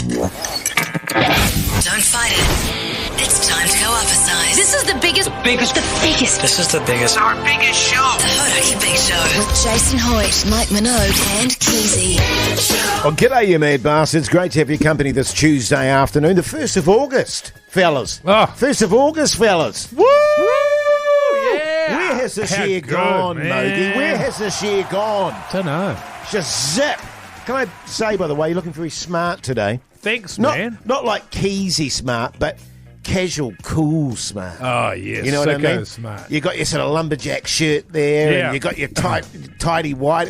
Don't fight it. It's time to go up a size. This is the biggest. This is the biggest. Our biggest show. The Hodaki Big Show. With Jason Hoyt, Mike Minogue and Keyzie. Well, g'day, you mad bastards. Great to have your company this Tuesday afternoon. The 1st of August, fellas. Oh. 1st of August, fellas. Woo! Yeah! Where has this How year good, gone, man. Mogi? Where has this year gone? Don't know. Just zip. Can I say, by the way, you're looking very smart today. Thanks, Not, man. not like Keyzie smart, but casual, cool smart. Oh, yeah. You know what I Sicko mean? smart. You got your sort of lumberjack shirt there, Yeah. and you got your tidy white,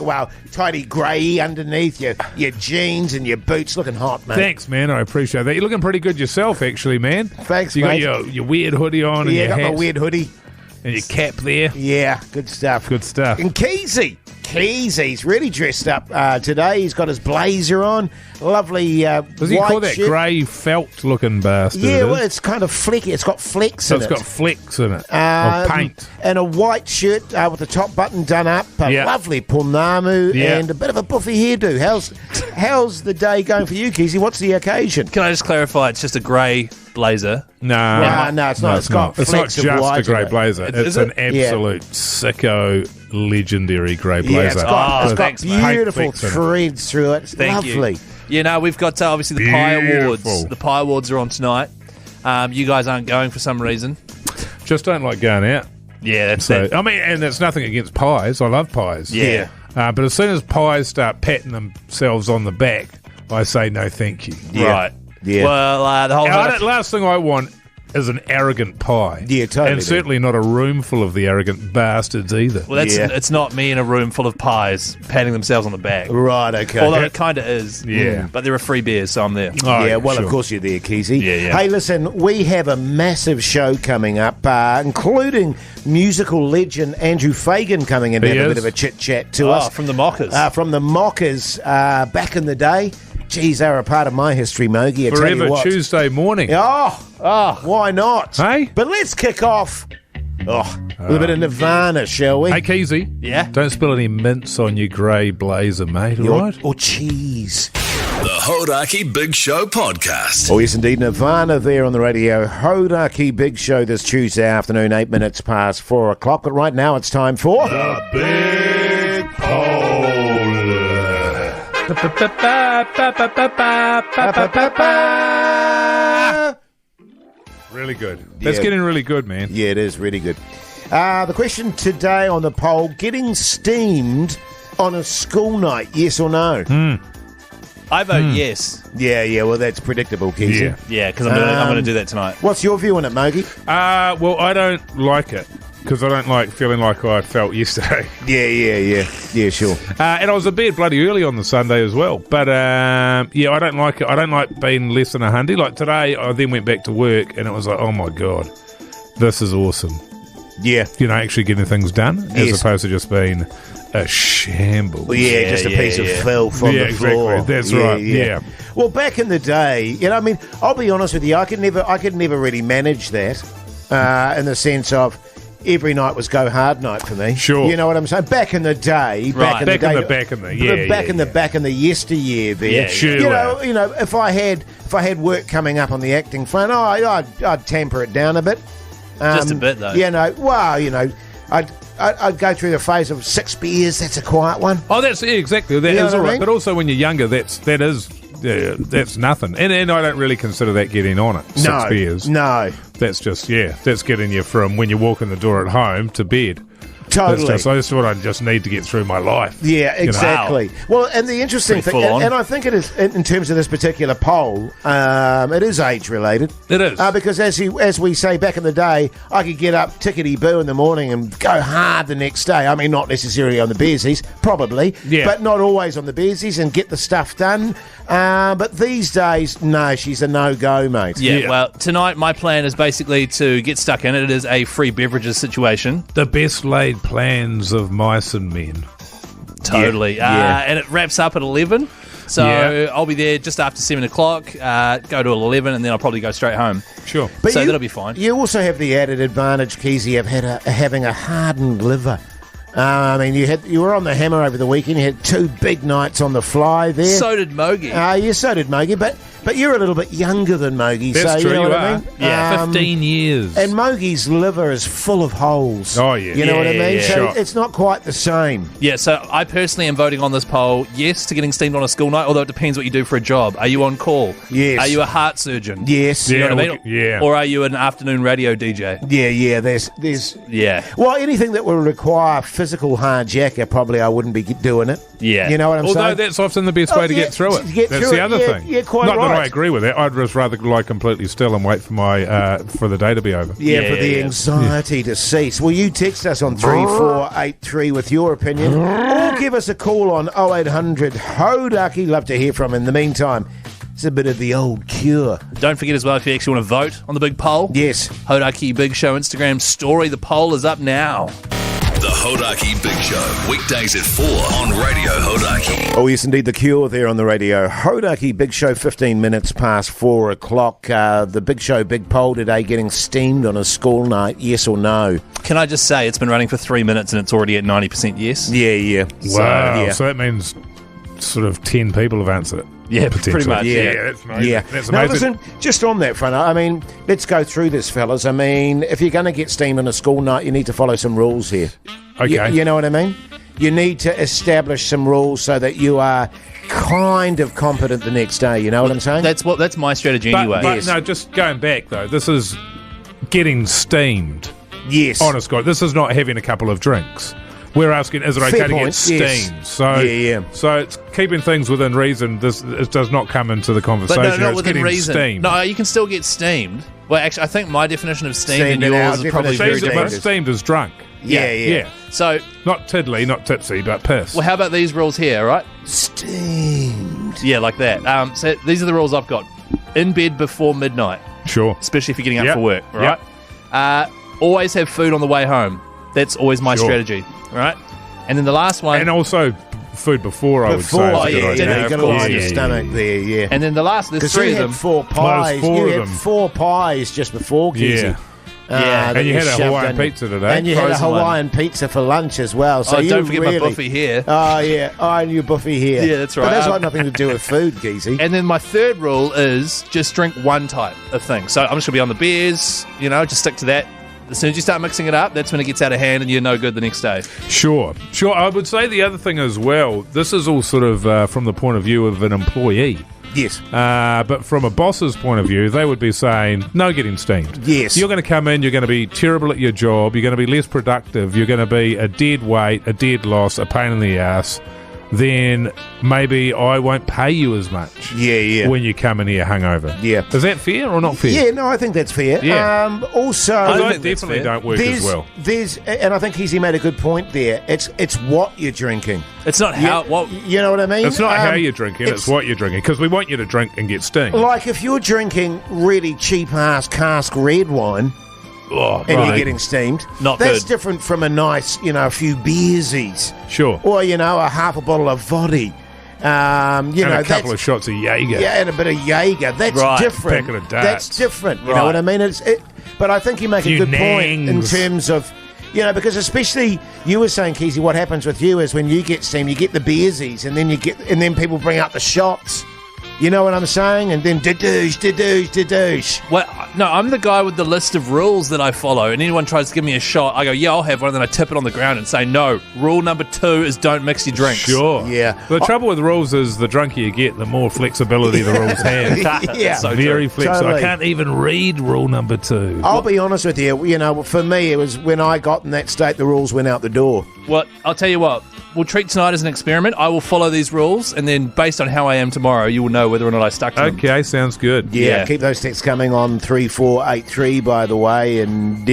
tidy grey underneath your jeans and your boots, looking hot, mate. Thanks, man. I appreciate that. You're looking pretty good yourself, actually, man. Thanks, you mate. got your weird hoodie on and Yeah, your got hat my weird hoodie. and your cap there. Yeah, good stuff. Good stuff. And Keyzie's really dressed up today. He's got his blazer on, lovely Does he white call that shirt. grey felt-looking bastard? Yeah, it well, is? it's kind of flecky. It's got flecks So in it's it. got flecks in it. Of paint. And a white shirt with the top button done up. A Yeah. lovely punamu Yeah. and a bit of a buffy hairdo. How's the day going for you, Keyzie? What's the occasion? Can I just clarify? It's just a grey blazer. No, No, it's not. It's got It's not flecks of just white a grey in it. blazer. Is It's it? an absolute sicko, legendary grey blazer. Yeah, it's got With thanks, mate. beautiful paint flecks in it. threads through it. It's Thank lovely. You know, we've got obviously the Pie Awards. Beautiful. The Pie Awards are on tonight. You guys aren't going for some reason. Just don't like going out. Yeah, that's So it. I mean, and it's nothing against pies. I love pies. Yeah. But as soon as pies start patting themselves on the back, I say no, thank you. Right. Yeah. Well, the whole. Last thing I want is an arrogant pie. Yeah, totally. And certainly not a room full of the arrogant bastards either. Well, that's Yeah. it's not me in a room full of pies patting themselves on the back. Right, okay. Although it kind of is. Yeah. But there are free beers, so I'm there. Oh, Yeah, well, sure. of course you're there, Keyzie. Yeah. Hey, listen, we have a massive show coming up, including musical legend Andrew Fagan coming in to He have a is. bit of a chit-chat to Oh, us. from the Mockers. From the Mockers back in the day. Geez, they were a part of my history, Mogi, I tell Forever you what. Tuesday morning. Oh, why not? Hey? But let's kick off with a bit of Nirvana, shall we? Hey, Keyzie. Yeah? Don't spill any mince on your grey blazer, mate, all right? Or cheese. The Hodaki Big Show podcast. Oh, yes, indeed. Nirvana there on the radio. Hodaki Big Show this Tuesday afternoon, 8 minutes past 4 o'clock. But right now it's time for... The Big Poll. Really good. That's Yeah. getting really good, man. Yeah, it is really good. The question today on the poll, getting steamed on a school night, yes or no? I vote yes. Yeah, well, that's predictable, Keyzie. Yeah. Yeah, because I'm going to do that tonight. What's your view on it, Mogi? Well, I don't like it because I don't like feeling like I felt yesterday. Yeah, sure. And I was a bit bloody early on the Sunday as well. But, yeah, I don't like it. I don't like being less than 100. Like today, I then went back to work and it was like, oh, my God, this is awesome. Yeah. You know, actually getting things done Yes. as opposed to just being a shambles. Well, yeah, just a piece of filth on Yeah, the floor. exactly. That's right, yeah. Well, back in the day, you know, I mean, I'll be honest with you, I could never really manage that in the sense of every night was go hard night for me. Sure. You know what I'm saying? Back in the day, Right. Back back in the yesteryear there. Yeah, sure. You know, if I had work coming up on the acting front, I'd temper it down a bit. Just a bit, though. You know, well, you know, I'd go through the phase of 6 beers. That's a quiet one. Oh, that's exactly. That You know is what I all right. mean? But also when you're younger, that's nothing. And I don't really consider that getting on it. 6 beers. No, That's just, that's getting you from when you walk in the door at home to bed. totally. That's what I just need to get through my life. Yeah, You know? exactly. Well, and the interesting Pretty thing, full on. and I think it is in terms of this particular poll, it is age related. It is. Because as we say back in the day, I could get up tickety boo in the morning and go hard the next day. I mean, not necessarily on the beersies, probably, Yeah. but not always on the beersies and get the stuff done. But these days, no, she's a no-go, mate. Yeah, well, tonight my plan is basically to get stuck in it. It is a free beverages situation. The best laid plans of mice and men. Totally. Yeah. And it wraps up at 11. So Yeah. I'll be there just after 7 o'clock, go to 11, and then I'll probably go straight home. Sure. But So that'll be fine. You also have the added advantage, Keyzie, of having a hardened liver. I mean, you were on the hammer over the weekend. You had 2 big nights on the fly there. So did Mogi. Yeah, so did Mogi. But But you're a little bit younger than Mogi, That's so true, you know you what I are. mean? Yeah, 15 years. And Mogi's liver is full of holes. Oh, yeah. You know what I Yeah, mean? yeah, So sure. it's not quite the same. Yeah, so I personally am voting on this poll, yes, to getting steamed on a school night, although it depends what you do for a job. Are you on call? Yes. Are you a heart surgeon? Yes. You know Yeah, what I mean? yeah. Or are you an afternoon radio DJ? Yeah, there's Yeah. well, anything that would require physical hardjacker, probably I wouldn't be doing it. Yeah. You know what I'm Although saying? that's often the best way to yeah, get through it. to get That's through the it. other Yeah, thing. yeah, quite Not that right. I agree with it. I'd just rather lie completely still and wait for my for the day to be over. Yeah, Yeah, for the yeah. anxiety to cease. Well, you text us on 3483 with your opinion, or give us a call on 0800 Hodaki. Love to hear from. In the meantime, it's a bit of the old Cure. Don't forget as well, if you actually want to vote on the big poll, Yes. Hodaki Big Show Instagram story, the poll is up now. The Hodaki Big Show, weekdays at 4 on Radio Hodaki. Oh, yes, indeed, the Cure there on the radio. Hodaki Big Show, 15 minutes past 4 o'clock. The Big Show Big Poll today, getting steamed on a school night, yes or no? Can I just say, it's been running for 3 minutes and it's already at 90% yes? Yeah. Wow. yeah. So that means sort of 10 people have answered it. Yeah, pretty Potentially. much. Yeah, Yeah. that's amazing. Yeah. That's Now, amazing. listen, just on that front, I mean, let's go through this, fellas. I mean, if you're going to get steamed on a school night, you need to follow some rules here. Okay. You know what I mean? You need to establish some rules so that you are kind of competent the next day. You know what I'm saying? That's my strategy But, anyway. but no, just going back though, this is getting steamed. yes. Honest God, this is not having a couple of drinks. We're asking, is it Fair okay to get point, yes. steamed? So, Yeah. so it's keeping things within reason. It does not come into the But conversation. no, not it's within getting reason. steamed. No, you can still get steamed. Well, actually, I think my definition of steamed and Steamed and yours our is probably definition very is Steamed, different. but steamed is drunk. Yeah. So, Not tiddly, not tipsy, but piss. well, how about these rules here, right? Steamed. Yeah, like that. So these are the rules I've got. In bed before midnight, Sure. especially if you're getting up Yep. for work, Yep. right? Always have food on the way home. That's always my Sure. strategy, right? And then the last one, And also food before, I would say. Before, is a Oh, good yeah, idea. dinner, you of got to course. line your Yeah, stomach yeah. there, yeah. and then the last, there's Because three you of had them. 4 Well, pies. there's 4 You of had them. 4 pies just before, Keyzie. Yeah. Yeah. that And you had a shoved Hawaiian in you. pizza today. And you had a Frozen one. Hawaiian pizza for lunch as well. So Oh, you don't forget really, my buffet here. Oh, yeah. Oh, and your buffet here. Yeah, that's right. But that's got nothing to do with food, Keyzie. And then my third rule is just drink one type of thing. So I'm just going to be on the beers, just stick to that. As soon as you start mixing it up, that's when it gets out of hand and you're no good the next day. Sure. I would say the other thing as well, this is all sort of from the point of view of an employee. Yes. But from a boss's point of view, they would be saying, no getting steamed. Yes. You're going to come in, you're going to be terrible at your job, you're going to be less productive, you're going to be a dead weight, a dead loss, a pain in the ass. Then maybe I won't pay you as much Yeah. when you come in here hungover. Yeah. Is that fair or not fair? Yeah, no, I think that's fair. Yeah. Also, I think that's definitely fair. don't work as well. and I think Keyzie made a good point there. It's what you're drinking. It's not how, You know what I mean? It's not how you're drinking, it's what you're drinking. Because we want you to drink and get steamed. Like if you're drinking really cheap ass cask red wine Oh, and right. you're getting steamed, Not that's good. different from a nice, a few beersies. Sure. Or, a half a bottle of vodka. And a couple that's- of shots of Jaeger. Yeah, and a bit of Jaeger. That's Right. different. Packet of darts. That's different. You know Right. what I mean? But I think you make a Few good point in nangs. terms of, because especially you were saying, Keyzie, what happens with you is when you get steamed, you get the beersies, and then people bring out the shots. You know what I'm saying? And then da-douche. Well, no, I'm the guy with the list of rules that I follow, and anyone tries to give me a shot, I go, yeah, I'll have one, and then I tip it on the ground and say, no, rule number 2 is don't mix your drinks. Sure. Yeah. The trouble with rules is the drunker you get, the more flexibility the rules have. Yeah. So Very true. flexible. Totally. I can't even read rule number 2. I'll be honest with you. For me, it was when I got in that state, the rules went out the door. Well, I'll tell you what, we'll treat tonight as an experiment. I will follow these rules, and then based on how I am tomorrow, you will know whether or not I stuck to them. Okay, sounds good. Yeah, Yeah. keep those texts coming on 3483, by the way. And,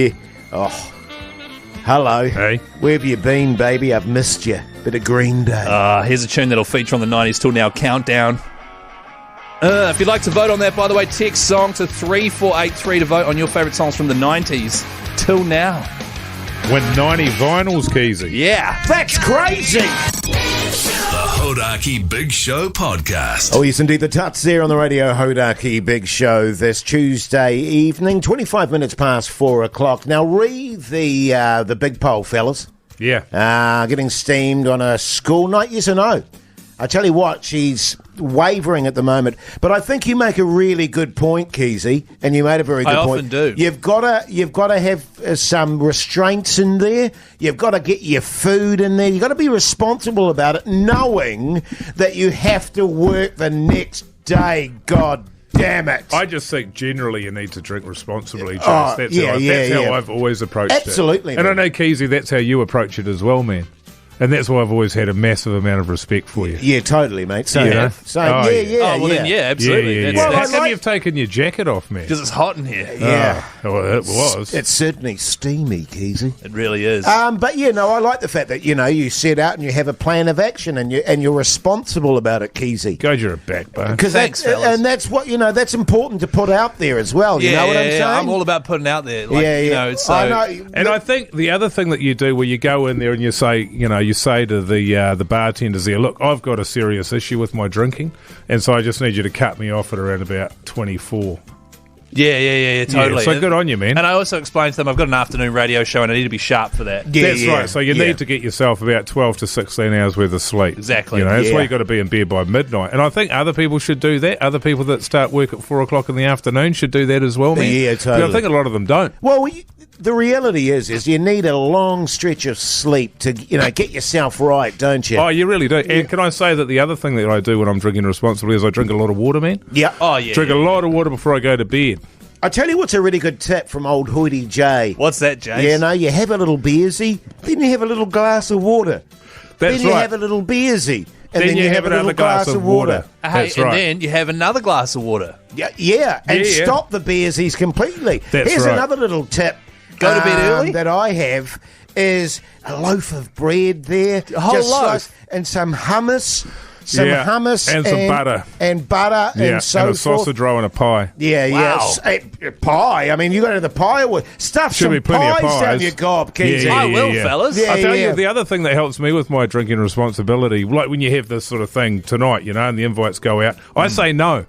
hello. Hey. Where have you been, baby? I've missed you. Bit of Green Day. Here's a tune that'll feature on the 90s Till Now Countdown. If you'd like to vote on that, by the way, text song to 3483 to vote on your favourite songs from the 90s till now. Win 90 vinyls, Keyzie. Yeah. That's crazy! The Hodaki Big Show Podcast. Oh, yes, indeed. The Tuts there on the Radio Hodaki Big Show this Tuesday evening, 25 minutes past 4 o'clock. Now, read the big poll, fellas. Yeah. Getting steamed on a school night, yes or no? I tell you what, she's wavering at the moment. But I think you make a really good point, Keyzie, and you made a very good point. I often do. You've got to have some restraints in there. You've got to get your food in there. You've got to be responsible about it, knowing that you have to work the next day. God damn it. I just think generally you need to drink responsibly, Jase. Oh, That's yeah, how I've always approached it. Absolutely, And I man. know, Keyzie, that's how you approach it as well, man. And that's why I've always had a massive amount of respect for you. Yeah, totally, mate. Same. You know? Same. Oh, yeah, yeah. yeah, Oh, well, then, yeah, absolutely. Yeah. Well, How I come like- you've taken your jacket off, man? Because it's hot in here. Yeah. Oh, well, it was. It's certainly steamy, Keyzie. It really is. But I like the fact that you set out and you have a plan of action and you're responsible about it, Keyzie. God, you're a backbone. Because Thanks, fellas. that's what that's important to put out there as well. You know what I'm saying? I'm all about putting out there. Like, yeah. You know, so, I know. And I think the other thing that you do where you go in there and you say to the bartenders there, look, I've got a serious issue with my drinking, and so I just need you to cut me off at around about 24. Yeah, totally. So good on you, man. And I also explained to them I've got an afternoon radio show and I need to be sharp for that. Yeah, That's right. So you yeah. need to get yourself about 12 to 16 hours worth of sleep. Exactly. That's Yeah. why you got to be in bed by midnight. And I think other people should do that. Other people that start work at 4 o'clock in the afternoon should do that as well, man. Yeah, totally. But I think a lot of them don't. Well, the reality is you need a long stretch of sleep to get yourself right, don't you? Oh, you really do. And can I say that the other thing that I do when I'm drinking responsibly is I drink a lot of water, man. Yeah. Oh, yeah. Drink a lot of water before I go to bed. I tell you what's a really good tip from old Hoity J. What's that, Jase? You have a little beersy, then you have a little glass of water. That's then you right. have a little beersy, and Then you have a little another glass of water. Hey, That's and right. then you have another glass of water. Yeah, and Yeah. stop the beersies completely. That's Here's right. another little tip. Go to bed early? That I have is a loaf of bread there. A whole loaf? sliced, and some hummus. Yeah, and some butter. And butter Yeah, and so and a forth. sausage roll and a pie. Yeah, Wow. pie. I mean, you got to have the pie. Stuff Should some be plenty of pies down pies. your gob, Keyzie. Yeah, I will, fellas. Yeah. I tell you, the other thing that helps me with my drinking responsibility, like when you have this sort of thing tonight, and the invites go out, I say no.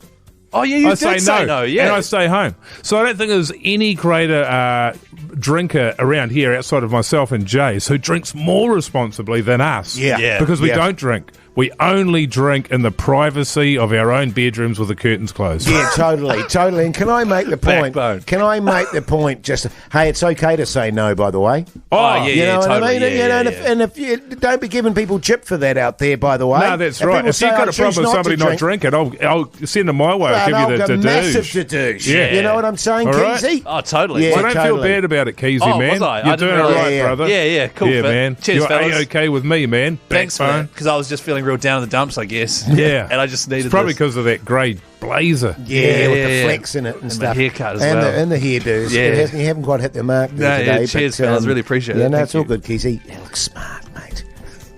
Oh, yeah, you I did say no. Yeah. and I stay home. So I don't think there's any greater drinker around here outside of myself and Jase who drinks more responsibly than us. Yeah. Because we Yeah. don't drink. We only drink in the privacy of our own bedrooms with the curtains closed. Yeah, totally. And can I make the point? Backbone. Can I make the point? Hey, it's okay to say no, by the way. Oh, yeah, You know what totally. I mean? Yeah, and if you don't be giving people chip for that out there, by the way. No, that's If right. people If say, you've got "I a problem choose with somebody to not drinking, I'll send them my way. I'll I'll give you the go massive douche. to-douche. Yeah. You know what I'm saying, All right. Keyzie? Oh, totally. Yeah. So don't feel totally. bad about it, Keyzie, Oh, man. was I? I You're didn't doing all realise. right, Yeah. brother. Yeah, cool. Yeah, man. Cheers, You're fellas. A-okay with me, man. Thanks, Backbone. man. Because I was just feeling real down in the dumps, I guess. Yeah. And I just needed It's probably this. because of that grey blazer. Yeah, with the yeah. flex in it and And stuff. the haircut as and well. And the hairdos. Yeah. You haven't quite hit the mark there No, yeah, today. cheers, but, fellas. Really appreciate it. Yeah, no, Thank it's all you. good, Keyzie. You look smart, mate.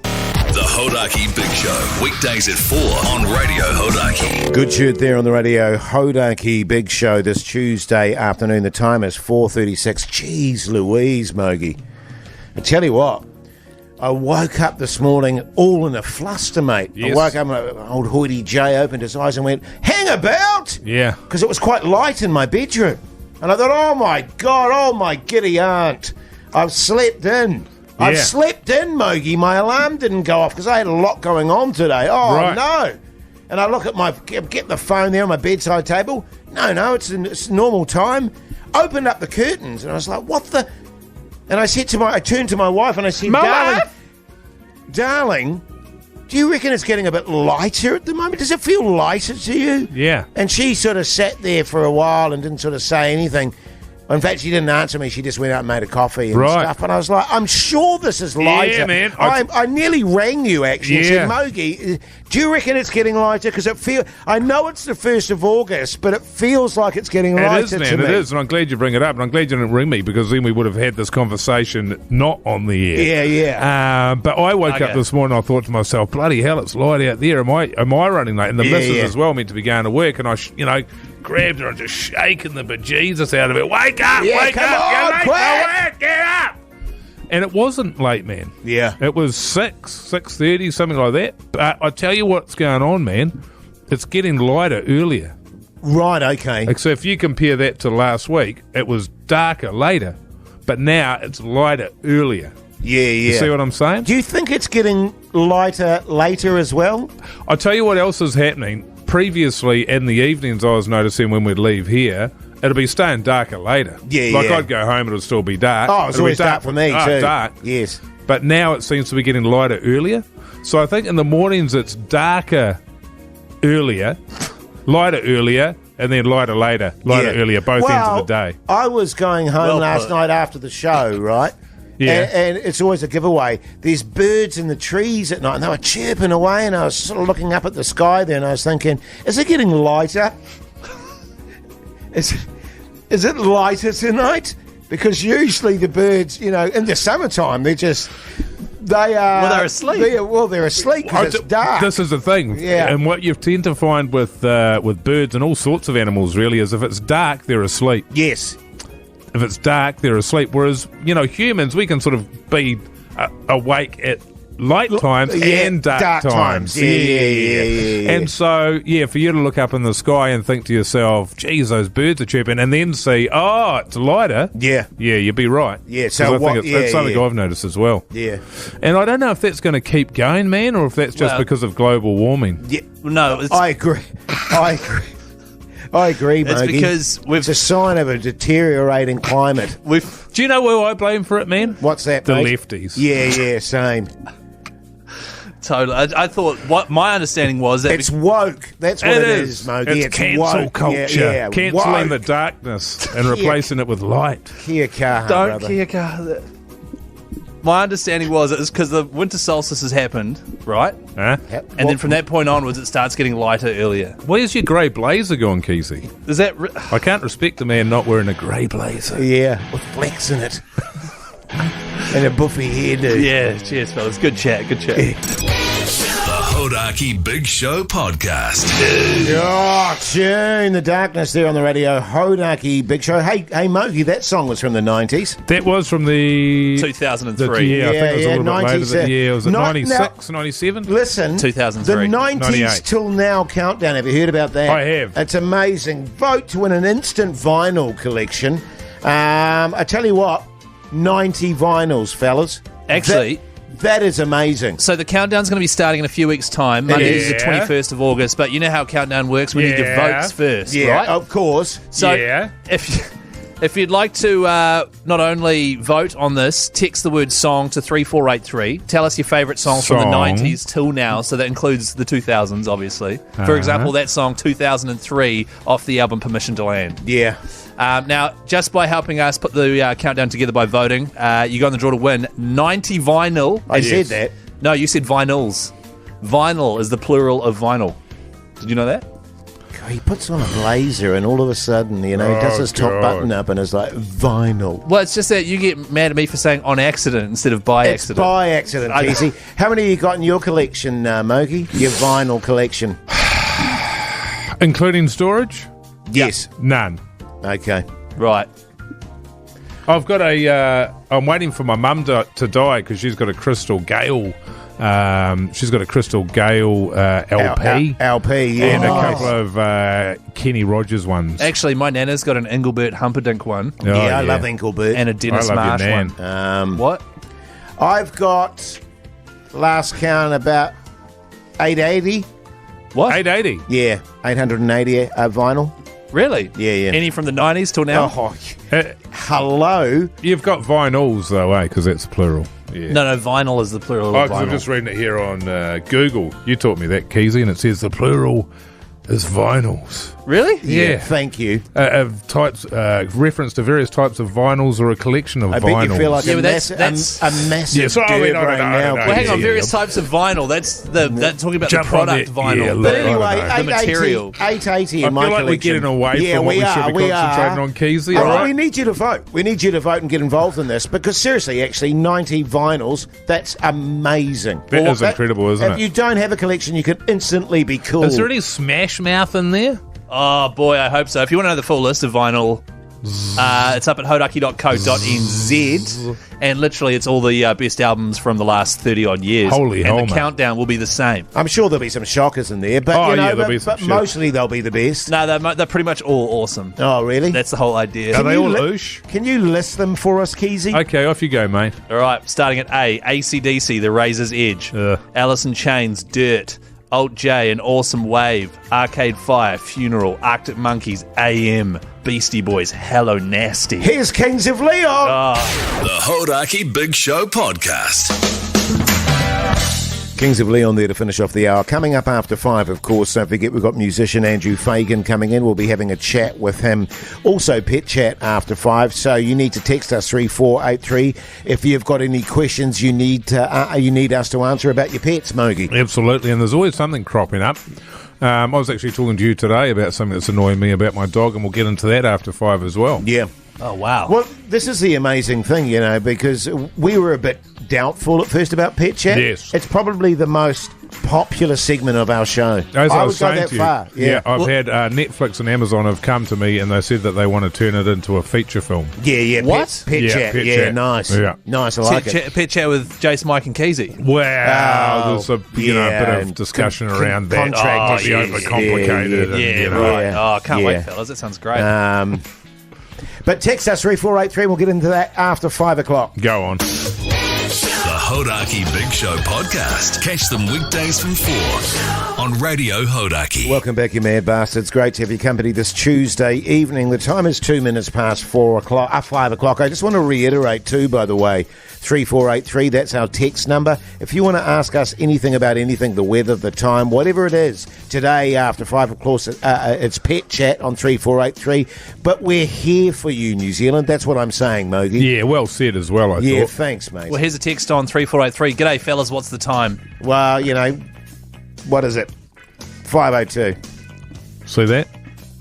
The Hodaki Big Show, weekdays at 4 on Radio Hodaki. Good tune there on the radio. Hodaki Big Show this Tuesday afternoon. The time is 4:36. Jeez Louise, Mogi. I tell you what, I woke up this morning all in a fluster, mate. Yes. I woke up and old Hoity J opened his eyes and went, hang about! Yeah. Because it was quite light in my bedroom. And I thought, oh my God, oh my giddy aunt, I've slept in. I've Yeah. slept in, Mogi. My alarm didn't go off because I had a lot going on today. Oh, Right. no. And I look at get the phone there on my bedside table. No, it's normal time. Opened up the curtains and I was like, what the? And I turned to my wife and I said, Mama? darling, do you reckon it's getting a bit lighter at the moment? Does it feel lighter to you? Yeah. And she sort of sat there for a while and didn't sort of say anything. In fact, she didn't answer me. She just went out and made a coffee and Right. stuff. And I was like, I'm sure this is lighter. man. I nearly rang you, actually, and Yeah. said, Mogi, do you reckon it's getting lighter? Because I know it's the 1st of August, but it feels like it's getting It lighter is, to man. me. It is, and I'm glad you bring it up, and I'm glad you didn't ring me because then we would have had this conversation not on the air. Yeah. But I woke up Okay. this morning. I thought to myself, "Bloody hell, it's light out there. Am I running late?" And the Yeah, missus yeah. as well meant to be going to work, and I grabbed her and just shaking the bejesus out of it. Wake up! Yeah, wake come up! on, You're late quick!" for work, get up! And it wasn't late, man. Yeah. It was 6:30, something like that. But I tell you what's going on, man. It's getting lighter earlier. Right, okay. Like, so if you compare that to last week, it was darker later, but now it's lighter earlier. Yeah, yeah. You see what I'm saying? Do you think it's getting lighter later as well? I'll tell you what else is happening. Previously, in the evenings, I was noticing when we'd leave here, it'll be staying darker later. Yeah, like yeah. I'd go home, it'll still be dark. Oh, it's It'll be always dark for me too. Dark. Yes. But now it seems to be getting lighter earlier. So I think in the mornings it's darker earlier, lighter earlier, and then lighter later, lighter earlier, both ends of the day. I was going home last night after the show, right? Yeah. And it's always a giveaway. There's birds in the trees at night, and they were chirping away, and I was sort of looking up at the sky there, and I was thinking, is it getting lighter? Is it lighter tonight? Because usually the birds, you know, in the summertime, they're asleep. They're asleep because it's dark. This is the thing. Yeah. And what you tend to find with birds and all sorts of animals, really, is if it's dark, they're asleep. Yes. If it's dark, they're asleep. Whereas, you know, humans, we can sort of be awake at light times and dark times. Yeah. And so, for you to look up in the sky and think to yourself, geez, those birds are chirping, and then see, oh, it's lighter. Yeah. Yeah, you'd be right. Yeah, 'Cause so I think it's something I've noticed as well. Yeah. And I don't know if that's going to keep going, man, or if that's just because of global warming. Yeah. No, I agree. I agree, it's Mogi. because it's a sign of a deteriorating climate. Do you know who I blame for it, man? What's that, The mate? lefties. Yeah, same. Totally. I thought what my understanding was that It's woke. That's what it is, Mogi. It's cancel woke. culture. Yeah, Cancelling the woke. darkness and replacing it with light. Kia kaha, don't brother. care. My understanding was it's because the winter solstice has happened, right? Huh? And then from that point onwards, it starts getting lighter earlier. Where's your grey blazer gone, Keyzie? Is that? I can't respect a man not wearing a grey blazer. Yeah, with flex in it. And a buffy hairdo. Yeah. Cheers, fellas. Good chat. Good chat. The Hodaki Big Show podcast. Oh, tune the darkness there on the radio. Hodaki Big Show. Hey, Mogi, that song was from the 90s. That was from the 2003. I think it was a little bit later 90s, than was it Not- 96, 97? Listen, 2003. the 90s 98. till now countdown. Have you heard about that? I have. It's amazing. Vote to win an instant vinyl collection. I tell you what, 90 vinyls, fellas. Actually. That is amazing. So the countdown's going to be starting in a few weeks' time. Monday is the 21st of August. But you know how countdown works. We need your votes first, Yeah, right? of course. So Yeah. if you'd like to not only vote on this, text the word song to 3483. Tell us your favourite songs from the Song. 90s till now. So that includes the 2000s, obviously. For example, that song 2003 off the album Permission to Land. Yeah. Now, just by helping us put the countdown together by voting, you go in the draw to win 90 vinyl. I said that. No, you said vinyls. Vinyl is the plural of vinyl. Did you know that? He puts on a blazer and all of a sudden, you know, he does his top God. button up and it's like, vinyl. Well, it's just that you get mad at me for saying on accident instead of by It's accident. by accident, Keyzie. How many have you got in your collection, Mogi? Your vinyl collection? Including storage? Yes. None. Okay. Right. I've got I'm waiting for my mum to die because she's got a Crystal Gale. She's got a Crystal Gale LP. LP, yeah. And a Nice. couple of Kenny Rogers ones. Actually, my nana's got an Engelbert Humperdinck one Oh, Yeah, I love Engelbert. and a Dennis I love Marsh your one. nan. What? I've got, last count, about 880. What? 880. Yeah, 880 vinyl. Really? Yeah, yeah. Any from the 90s till now? Oh, Uh, hello. You've got vinyls though, eh? Because it's plural. Yeah. No, vinyl is the plural Oh, of 'cause I'm vinyl. just reading it here on Google. You taught me that, Keyzie, and it says the plural is vinyls. Really? Yeah. Thank you. Of types, reference to various types of vinyls or a collection of I vinyls. bet you feel like Yeah, a, but that's- a massive Yeah, so, I mean, I don't know, I don't know. Well, hang on. Yeah, Various yeah. types of vinyl. That's talking about Jump the on product it. vinyl. Yeah, But look, anyway, I don't know. 880 material. 880 I in my feel like we're collection. getting away from what we should be concentrating on, Keyzie. Oh, all right? we need you to vote. We need you to vote and get involved in this because seriously, actually, 90 vinyls, that's amazing. That is incredible, isn't if it? If you don't have a collection, you can instantly be cool. Is there any Smash Mouth in there? Oh, boy, I hope so. If you want to know the full list of vinyl It's up at hodaki.co.nz, and literally it's all the best albums from the last 30-odd years. Holy hell, And the mate. countdown will be the same. I'm sure there'll be some shockers in there, but there'll be some but shit. mostly they'll be the best. No, they're pretty much all awesome. Oh, really? That's the whole idea. Are they you all li- oosh? Can you list them for us, Keyzie? Okay, off you go, mate. All right, starting at A, AC/DC, The Razor's Edge, Alice in Chains, Dirt, Alt J, An Awesome Wave, Arcade Fire, Funeral, Arctic Monkeys, AM, Beastie Boys, Hello Nasty. Here's Kings of Leon. The Hodaki Big Show podcast. Kings of Leon there to finish off the hour. Coming up after 5, of course, don't forget we've got musician Andrew Fagan coming in. We'll be having a chat with him. Also, Pet Chat after 5. So you need to text us 3483 if you've got any questions you need us to answer about your pets, Mogi. Absolutely, and there's always something cropping up. I was actually talking to you today about something that's annoying me about my dog, and we'll get into that after 5 as well. Yeah. Oh, wow. Well, this is the amazing thing, because we were a bit doubtful at first about Pet Chat. Yes. It's probably the most popular segment of our show. As I would was go saying that to you, far. I've had Netflix and Amazon have come to me and they said that they want to turn it into a feature film. Yeah. What? Pet Yeah, Chat. Pet Yeah, Chat. nice. Yeah. Nice, I like it. Pet Chat with Jase, Mike, and Keyzie. Wow, there's a bit yeah, of discussion con- around that. contract Oh, issues. overcomplicated. Yeah, and, right. Yeah. Oh, I can't wait, Yeah. fellas. That sounds great. But text us 3483 and we'll get into that after 5 o'clock. Go on. The Hodaki Big Show podcast. Catch them weekdays from 4 on Radio Hodaki. Welcome back, you mad bastards. Great to have your company this Tuesday evening. The time is 2 minutes past 5 o'clock. I just want to reiterate too, by the way, 3483, that's our text number. If you want to ask us anything about anything, the weather, the time, whatever it is, today after 5 o'clock, it's Pet Chat on 3483. But we're here for you, New Zealand. That's what I'm saying, Mogi. Yeah, well said as well, I Yeah, thought. thanks, mate. Well, here's a text on 3483. G'day, fellas. What's the time? Well, what is it? 5:02. See that?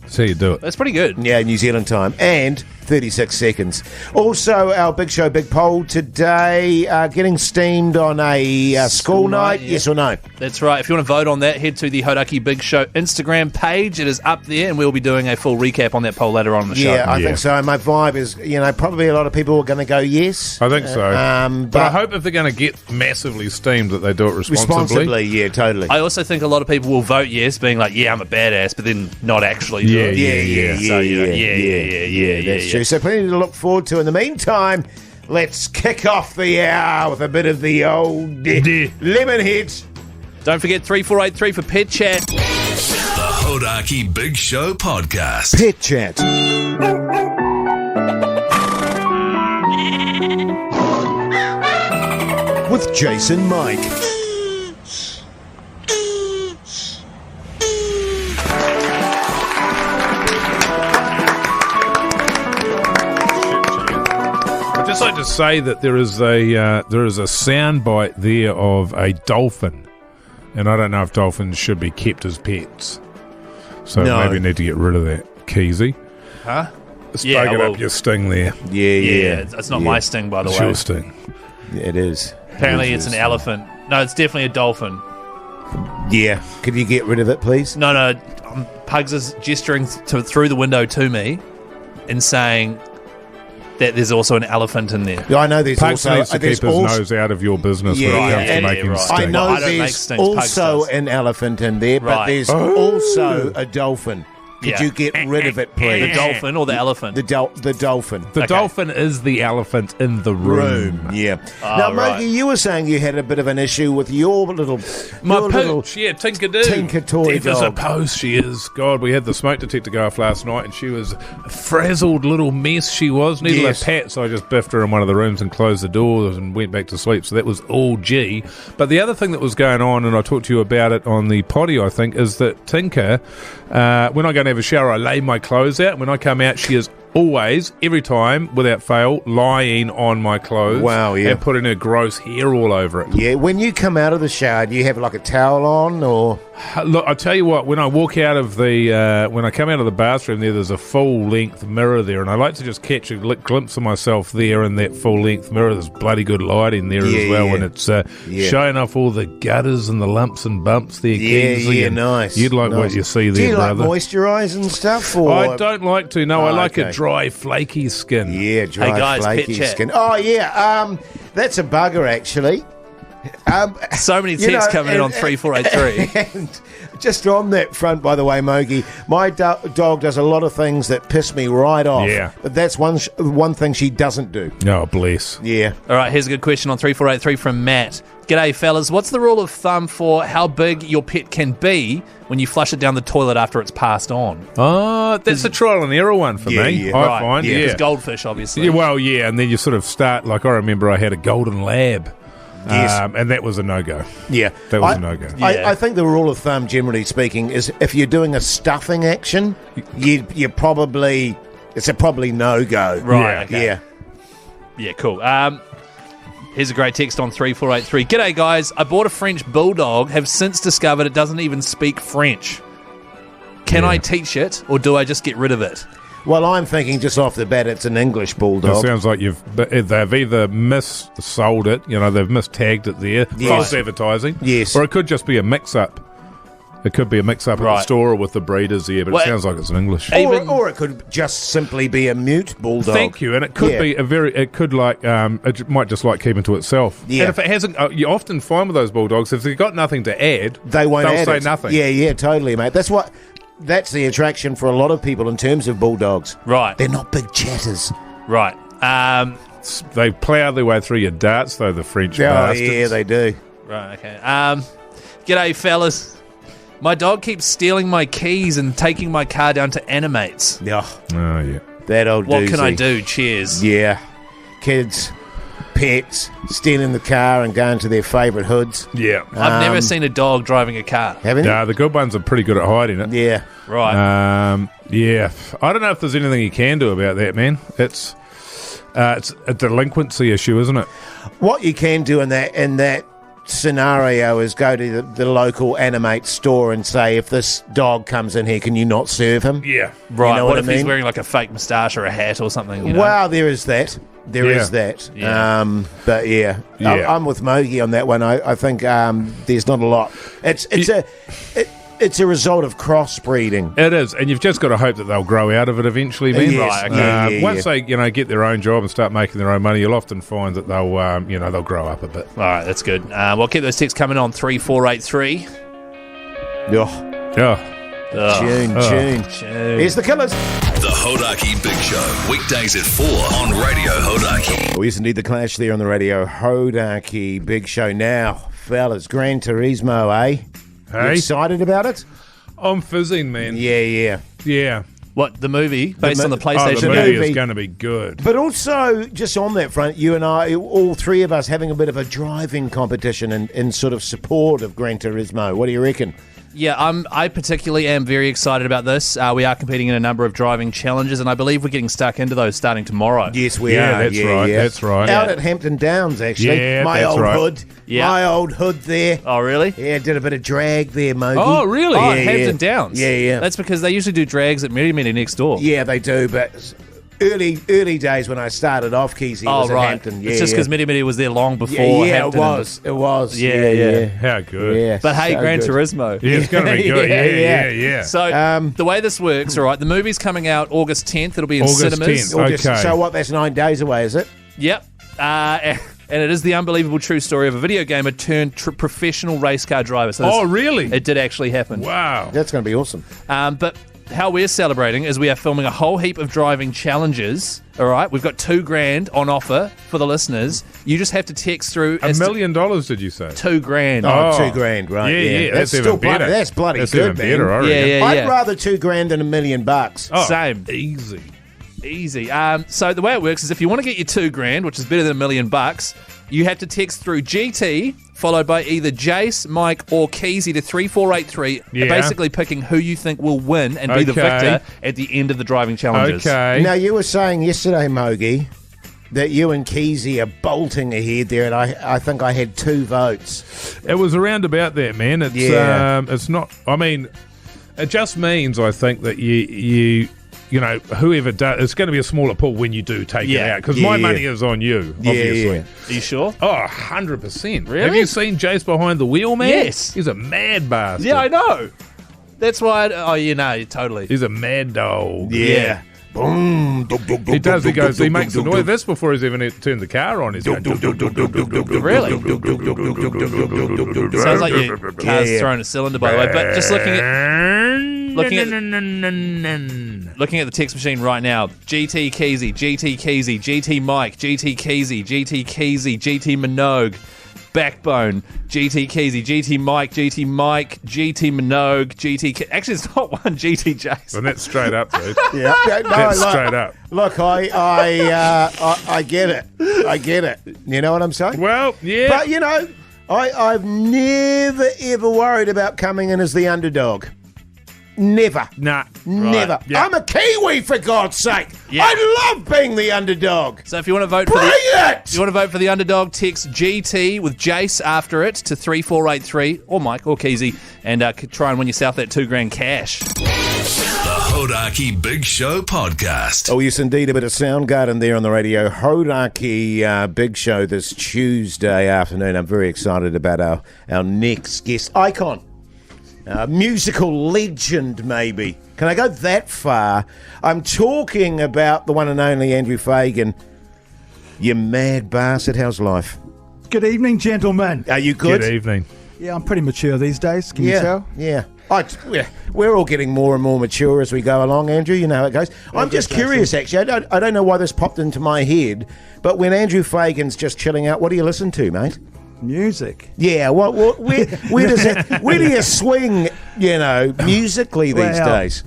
That's how you do it. That's pretty good. Yeah, New Zealand time. And 36 seconds. Also, our Big Show Big Poll today, getting steamed on a school night, yeah. yes or no? That's right. If you want to vote on that, head to the Hodaki Big Show Instagram page. It is up there, and we'll be doing a full recap on that poll later on in the show. Yeah, I think so. My vibe is, probably a lot of people are going to go yes. I think so. But I hope if they're going to get massively steamed that they do it responsibly, yeah, totally. I also think a lot of people will vote yes, being like, yeah, I'm a badass, but then not actually do it. Yeah, that's true. So plenty to look forward to. In the meantime, let's kick off the hour with a bit of the old lemon hit. Don't forget 3483 for Pet Chat. The Hodaki Big Show podcast. Pet Chat. With Jason Mike. I'd just like to say that there is a sound bite there of a dolphin, and I don't know if dolphins should be kept as pets. So No. maybe need to get rid of that, Keyzie. Huh? Spoken well- up your sting there. Yeah, it's not my sting, by the It's way. your sting. It is. Apparently it's an elephant. No, it's definitely a dolphin. Yeah. Could you get rid of it, please? No, Pugs is gesturing through the window to me and saying that there's also an elephant in there. Yeah, I know there's Pugs also... needs to keep his nose out of your business when it Yeah, comes to yeah, making right. stings. I know I don't make there's stings, Pugs also does. an elephant in there, but Right. there's also a dolphin. Could Yeah. you get rid of it, please? The dolphin or the elephant? The dolphin. The dolphin is the elephant in the room. Yeah. Now, right. Mogi, you were saying you had a bit of an issue with your little... My your little pooch, yeah, Tinker-Doo. Tinker toy Deaf as a dog. post, she is. God, we had the smoke detector go off last night, and she was a frazzled little mess, she was. Needed Yes. a pat, so I just biffed her in one of the rooms and closed the doors and went back to sleep, so that was all G. But the other thing that was going on, and I talked to you about it on the potty, I think, is that Tinker, when I go and have a shower, I lay my clothes out. When I come out, she is always, every time, without fail, lying on my clothes. Wow, yeah. And putting her gross hair all over it. Yeah, when you come out of the shower, do you have like a towel on or... Look, I tell you what. When I walk out of when I come out of the bathroom, there's a full-length mirror there, and I like to just catch a glimpse of myself there in that full-length mirror. There's bloody good light in there as well, and it's showing off all the gutters and the lumps and bumps there. Keyzie, nice. You'd like what you see there, brother. Do you like moisturise and stuff? Or? I don't like to. No, I like a dry, flaky skin. Yeah, dry, Hey guys, flaky pit chat. skin. Oh yeah, that's a bugger actually. So many texts coming in on 3483. And just on that front, by the way, Mogi, my dog does a lot of things that piss me right off. Yeah. But that's one thing she doesn't do. Oh, bless. Yeah. All right, here's a good question on 3483 from Matt. G'day, fellas. What's the rule of thumb for how big your pet can be when you flush it down the toilet after it's passed on? Oh, that's a trial and error one for me, yeah. I find. Yeah, Yeah. because goldfish, obviously. Yeah, well, yeah, and then you sort of start, like I remember I had a golden lab. Yes. And that was a no-go. Yeah. That was a no-go. I think the rule of thumb, generally speaking, is if you're doing a stuffing action, you're probably... It's a probably no-go. Right, Yeah. okay. Yeah. Yeah, cool. Here's a great text on 3483. G'day, guys. I bought a French bulldog, have since discovered it doesn't even speak French. Can I teach it, or do I just get rid of it? Well, I'm thinking just off the bat it's an English bulldog. It sounds like they've either mis-sold it, they've mis-tagged it there, false advertising. Yes. Or it could just be a mix-up. It could be a mix-up at the Right. store or with the breeders here, but Well, it sounds like it's an English. Or it could just simply be a mute bulldog. Thank you, and it could be it might just like keeping to itself. Yeah. And if it hasn't, you often find with those bulldogs, if they've got nothing to add, They won't they'll add say it. nothing. Yeah, totally, mate. That's the attraction for a lot of people in terms of bulldogs. Right. They're not big chatters. Right. They plough their way through your darts, though, the French Oh, bastards. yeah, they do. Right, okay. G'day, fellas. My dog keeps stealing my keys and taking my car down to Animates. Yeah, Oh, yeah. that old What can I doozy. do? Cheers. Yeah. Kids, pets, stealing the car and going to their favourite hoods. Yeah. I've never seen a dog driving a car. Haven't you? Nah, the good ones are pretty good at hiding it. Yeah. Right. Yeah. I don't know if there's anything you can do about that, man. It's a delinquency issue, isn't it? What you can do in that scenario is go to the local Animate store and say, if this dog comes in here, can you not serve him? Yeah. Right. You know what what if I he's mean? wearing like a fake moustache or a hat or something? You know? Well, there is that. There Yeah. is that. Yeah. But yeah, Yeah. I'm with Mogi on that one. I think there's not a lot. It's a result of crossbreeding. It is, and you've just got to hope that they'll grow out of it eventually, man. Yes. Right, okay. Yeah, Once they, get their own job and start making their own money, you'll often find that they'll, they'll grow up a bit. All right, that's good. We'll keep those texts coming on 3483. Oh, Oh, June. Here's the Killers. The Hodaki Big Show, weekdays at 4 on Radio Hodaki. Oh, yes, indeed, the Clash there on the radio. Hodaki Big Show now. Fellas, Gran Turismo, eh? You hey, excited about it? I'm fizzing, man. Yeah. Yeah. What, the movie based on the Oh, PlayStation the movie. movie movie? is going to be good. But also, just on that front, you and I, all three of us, having a bit of a driving competition in sort of support of Gran Turismo. What do you reckon? Yeah, I particularly am very excited about this. We are competing in a number of driving challenges, and I believe we're getting stuck into those starting tomorrow. Yes, we Yeah, are. that's right, that's right. Out Yeah. at Hampton Downs, actually. Yeah, my that's old right. hood. Yeah. My old hood there. Oh, really? Yeah, did a bit of drag there, Mogi. Oh, really? Oh, Yeah, Hampton yeah. Downs. Yeah. That's because they usually do drags at Miri Miri next door. Yeah, they do, but early days when I started off, Keyzie, Oh, was at right. Hampton. Yeah, it's just yeah. because Miri Miri was there long before Yeah, Hampton. it was. Yeah. How good. Yeah, But hey, so Gran good. Turismo. Yeah, it's going to be good. Yeah. So the way this works, all right, the movie's coming out August 10th. It'll be in August cinemas. 10th. August- Okay. So what, that's 9 days away, is it? Yep. And it is the unbelievable true story of a video gamer turned professional race car driver. So Oh, really? It did actually happen. Wow. That's going to be awesome. But how we're celebrating is we are filming a whole heap of driving challenges. All right, we've got $2,000 on offer for the listeners. You just have to text through $1 million, did you say? $2,000. Oh, Oh. $2,000, right? Yeah. That's That's still even better. That's bloody That's good, even man. better, I reckon. Yeah. I'd rather $2,000 than $1 million. Oh, Same. Easy. So the way it works is if you want to get your $2,000, which is better than $1 million, you have to text through GT followed by either Jase, Mike, or Keyzie to 3483, Yeah. basically picking who you think will win and be the Okay. victor at the end of the driving challenges. Okay. Now, you were saying yesterday, Mogi, that you and Keyzie are bolting ahead there, and I think I had 2 votes. It was around about there, man. It's it's not. I mean, it just means I think that you know, whoever does, it's going to be a smaller pool when you do take it out, because my money is on you, obviously. Are you sure? Oh, 100%. Really? Have you seen Jase behind the wheel, man? Yes. He's a mad bastard. Yeah, I know. That's why. Totally. He's a mad dog. Yeah. Boom. He does. He goes. He makes the noise. That's before he's even turned the car on. He's going. Really? Sounds like your car's throwing a cylinder, by the way. But just looking at the text machine right now. GT Keyzie, GT Keyzie, GT Mike, GT Keyzie, GT Keyzie, GT Minogue. Backbone, GT Keyzie, GT Mike, GT Minogue, actually, it's not one GT Jase. And that's straight up, dude. That's straight up. Look, I get it. I get it. You know what I'm saying? Well, yeah. But, you know, I've never, ever worried about coming in as the underdog. Never. Nah. Never. Right. Yeah. I'm a Kiwi, for God's sake. Yeah. I love being the underdog. So if you want to vote for the underdog, text GT with Jase after it to 3483, or Mike or Keyzie, and try and win yourself that $2,000 cash. The Hodaki Big Show Podcast. Oh, yes, indeed. A bit of Soundgarden there on the radio. Hodaki Big Show this Tuesday afternoon. I'm very excited about our next guest. Icon. Musical legend, maybe. Can I go that far? I'm talking about the one and only Andrew Fagan. You mad bastard. How's life? Good evening, gentlemen. Are you good? Good evening. Yeah, I'm pretty mature these days. Can you tell? Yeah. We're all getting more and more mature as we go along, Andrew. You know how it goes. I'm just curious, actually. I don't know why this popped into my head, but when Andrew Fagan's just chilling out, what do you listen to, mate? Music. Yeah, where do you swing, musically these days?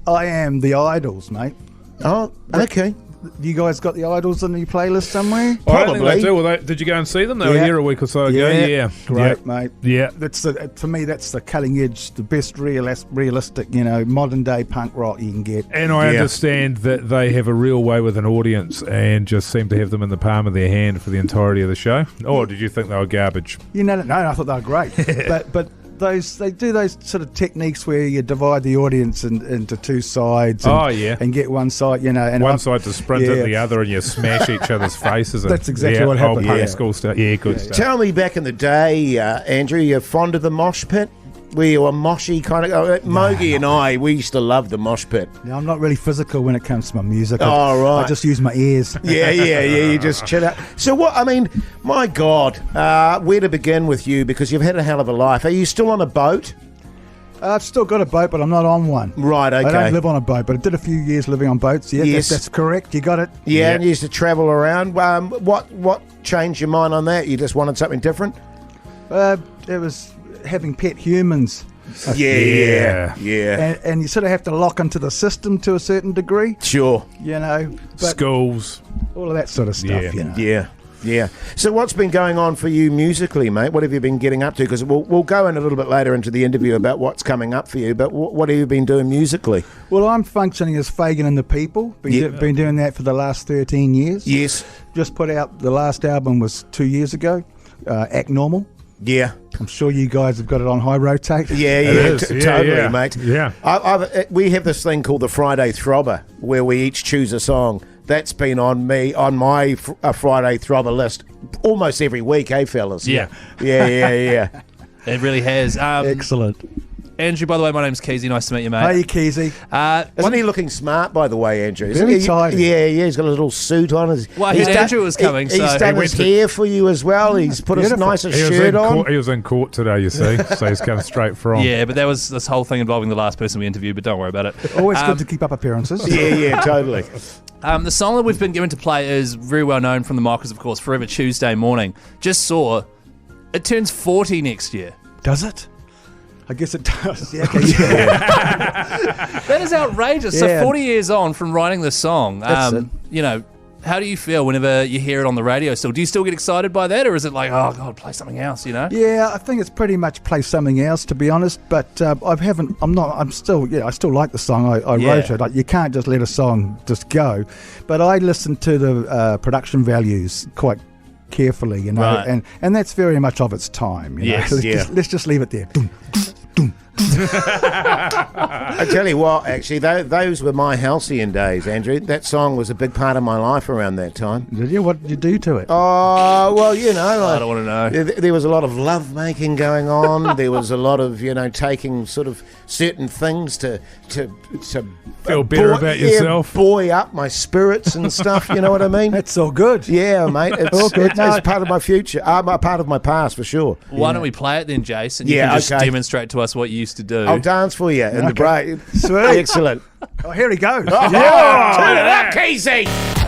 I am the Idols, mate. Oh, okay. You guys got the Idols on your playlist somewhere? I don't think they do. Well, did you go and see them? They were here a week or so ago. Yeah. Great, mate. Yeah. For me, that's the cutting edge, the best realistic, modern day punk rock you can get. And I understand that they have a real way with an audience and just seem to have them in the palm of their hand for the entirety of the show. Or did you think they were garbage? No, I thought they were great. but they do those sort of techniques where you divide the audience into 2 sides and get one side, and one side to sprint at the other and you smash each other's faces. That's exactly what happened. Punk school stuff. Yeah, good stuff. Tell me, back in the day, Andrew, you're fond of the mosh pit? Were you a moshy kind of... Mogi and I, we used to love the mosh pit. Yeah, I'm not really physical when it comes to my music. Oh, right. I just use my ears. Yeah, you just chill out. So my God, where to begin with you, because you've had a hell of a life. Are you still on a boat? I've still got a boat, but I'm not on one. Right, okay. I don't live on a boat, but I did a few years living on boats. Yeah, yes. That's correct. You got it. Yeah, and you used to travel around. What changed your mind on that? You just wanted something different? It was having pet humans. Yeah. And you sort of have to lock into the system to a certain degree. Sure. But schools. All of that sort of stuff, Yeah. So what's been going on for you musically, mate? What have you been getting up to? Because we'll go in a little bit later into the interview about what's coming up for you, but what have you been doing musically? Well, I'm functioning as Fagan and the People. Been doing that for the last 13 years. Yes. Just put out, the last album was 2 years ago, Act Normal. Yeah. I'm sure you guys have got it on high rotate. Totally, mate. Yeah. We have this thing called the Friday Throbber, where we each choose a song. That's been on my Friday Throbber list almost every week, fellas? Yeah. Yeah. It really has. Excellent. Andrew, by the way, my name's Keyzie. Nice to meet you, mate. Hey, Keyzie. Isn't he looking smart, by the way, Andrew? Very tidy. Yeah, he's got a little suit on. Andrew was coming. He's done his hair for you as well. He's put a nicer shirt on. He was in court today, you see, so he's coming straight from. Yeah, but there was this whole thing involving the last person we interviewed, but don't worry about it. Always good to keep up appearances. Yeah, totally. The song that we've been given to play is very well known from the Mockers, of course, Forever Tuesday Morning. Just saw it turns 40 next year. Does it? I guess it does. Yeah, That is outrageous. Yeah. So 40 years on from writing this song, That's it. How do you feel whenever you hear it on the radio still? Do you still get excited by that, or is it like, oh, God, play something else, you know? Yeah, I think it's pretty much play something else, to be honest, but I still like the song. I wrote it. Like, you can't just let a song just go. But I listen to the production values quite carefully, you know, right. and that's very much of its time. You know? So let's just leave it there. I tell you what, actually, those were my halcyon days, Andrew. That song was a big part of my life around that time. Did you? What did you do to it? Oh, well, you know. I don't want to know. There was a lot of love-making going on. There was a lot of, you know, taking sort of certain things to feel better about yourself. Buoy up my spirits and stuff, you know what I mean? That's all good. Yeah, mate. It's all good. It's part of my future, part of my past, for sure. Why don't we play it then, Jase, and you can just demonstrate to us what you used to do. I'll dance for you in the break. Sweet. Excellent. Oh, here he goes. Turn it up, Keyzie.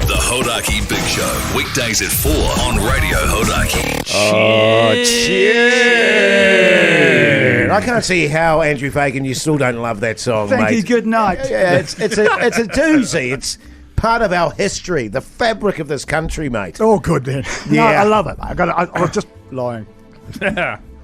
The Hodaki Big Show, weekdays at 4 on Radio Hodaki. Oh, cheers. I can't see how, Andrew Fagan, you still don't love that song, mate. Thank you, good night. Yeah, it's a doozy. It's part of our history, the fabric of this country, mate. Oh, good then. No, Yeah. I love it. I was just lying.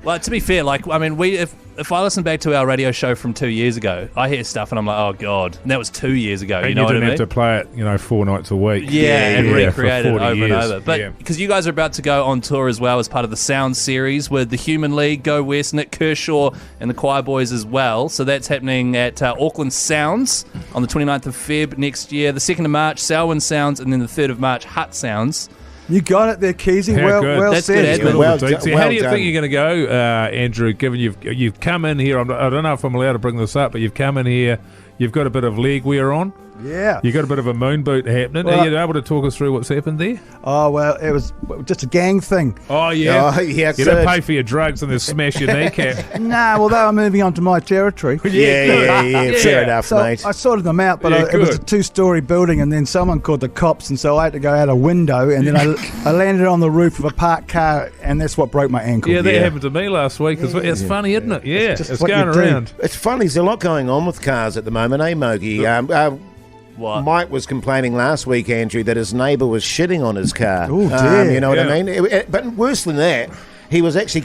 Well, to be fair, like, I mean, if I listen back to our radio show from 2 years ago, I hear stuff and I'm like, oh, God. And that was 2 years ago, And you know what I mean? didn't have to play it, you know, 4 nights a week. And recreate it for 40 over years. and over. But because you guys are about to go on tour as well as part of the Sound series with the Human League, Go West, Nick Kershaw, and the Choir Boys as well. So that's happening at Auckland Sounds on the 29th of Feb next year. The 2nd of March, Selwyn Sounds, and then the 3rd of March, Hutt Sounds. You got it there, Keyzie. Well That's said. good, Well So done. how do you think you're going to go, Andrew, given you've come in here, I don't know if I'm allowed to bring this up, but you've come in here, you've got a bit of leg wear on. Yeah. You got a bit of a moon boot happening. Well, Are you able to talk us through what's happened there? Oh, well, it was just a gang thing. Oh, yeah. Oh, yeah, You don't pay for your drugs and they smash your kneecap. Nah, well, they were moving on to my territory. Yeah. Fair enough, So mate. I sorted them out, but Yeah, it was a good. 2-story building, and then someone called the cops, and so I had to go out a window, and then I landed on the roof of a parked car, and that's what broke my ankle. Yeah, that happened to me last week. It's funny, isn't it? Yeah, just it's what going you do. around. It's funny, there's a lot going on with cars at the moment, eh, Mogi? What? Mike was complaining last week, Andrew, that his neighbour was shitting on his car. Oh, dear. You know what I Yeah. mean? But worse than that, he was actually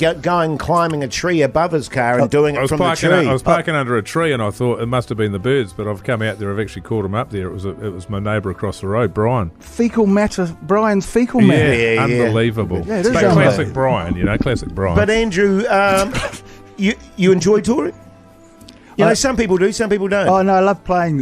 climbing a tree above his car and doing it from the tree. I was parking under a tree, and I thought it must have been the birds, but I've come out there. I've actually called him up there. It was my neighbour across the road, Brian. Fecal matter, Brian's fecal matter. Yeah. Unbelievable. Yeah, it is But unbelievable. classic Brian, classic Brian. But Andrew, you enjoy touring? You know, some people do, some people don't. Oh no, I love playing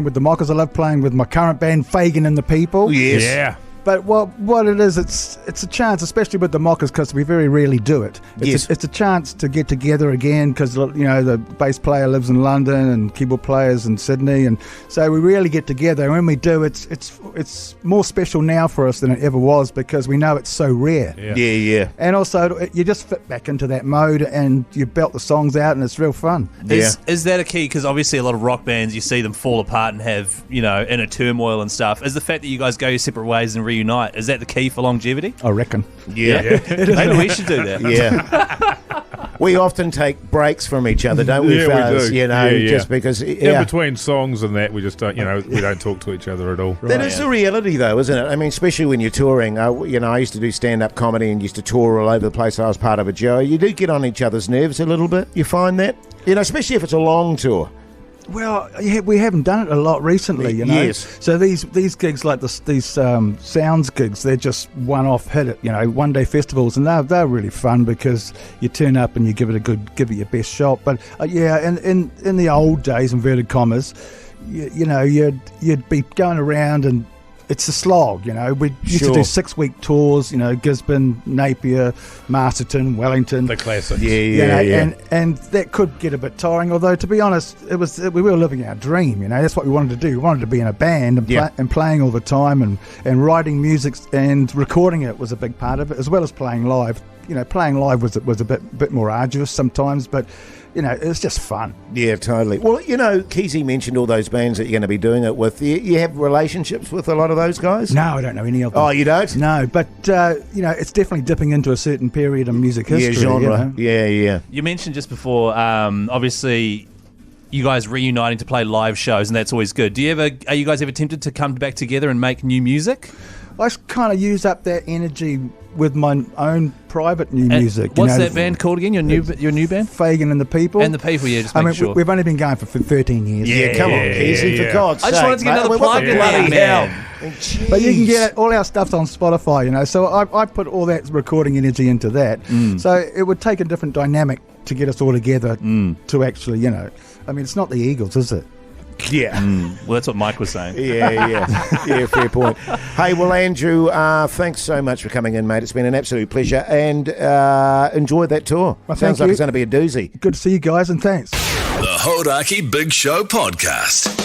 with the Mockers. I love playing with my current band, Fagan and the People. Yes. Yeah. But what it is, it's a chance, especially with the Mockers, because we very rarely do it. It's a chance to get together again, because the bass player lives in London and keyboard players in Sydney, and so we rarely get together. And when we do, it's more special now for us than it ever was, because we know it's so rare. Yeah. And also, you just fit back into that mode, and you belt the songs out, and it's real fun. Is that a key? Because obviously a lot of rock bands, you see them fall apart and have, inner turmoil and stuff. Is the fact that you guys go your separate ways and reunite, is that the key for longevity? I reckon. Yeah. Maybe we should do that. Yeah. We often take breaks from each other, don't we, Yeah, we fellas? do. Just because... In between songs and that, we just don't, we don't talk to each other at all. That is the reality, though, isn't it? I mean, especially when you're touring. I used to do stand-up comedy and used to tour all over the place. I was part of a Joe. You do get on each other's nerves a little bit. You find that? Especially if it's a long tour. Well, we haven't done it a lot recently, Yes. So these gigs, like these Sounds gigs, they're just one-off hit, one-day festivals, and they're really fun because you turn up and you give it your best shot. But in the old days, inverted commas, you'd be going around and it's a slog, We used to do 6-week tours, Gisborne, Napier, Masterton, Wellington. The classics. Yeah. And that could get a bit tiring. Although, to be honest, we were living our dream. That's what we wanted to do. We wanted to be in a band and playing all the time and writing music and recording it was a big part of it, as well as playing live. Playing live was a bit more arduous sometimes, but it's just fun. Yeah, totally. Well, Keyzie mentioned all those bands that you're going to be doing it with. You have relationships with a lot of those guys? No, I don't know any of them. Oh, you don't? No, but it's definitely dipping into a certain period of music history. Yeah, genre. Yeah. You mentioned just before, obviously, you guys reuniting to play live shows, and that's always good. Are you guys ever tempted to come back together and make new music? I kind of use up that energy with my own private new music. What's that band called again? Your new band? Fagan and the People. And the People, yeah, just making sure. We've only been going for 13 years. Yeah, come on, Keyzie, for God's sake. I just wanted to get another plug in there, man. But you can get all our stuff's on Spotify, so I put all that recording energy into that. So it would take a different dynamic to get us all together to actually, it's not the Eagles, is it? Yeah. Well, that's what Mike was saying. Yeah, fair point. Hey, well, Andrew, thanks so much for coming in, mate. It's been an absolute pleasure, and enjoy that tour. Well, sounds like it's going to be a doozy. Good to see you guys, and thanks. The Hodaki Big Show Podcast.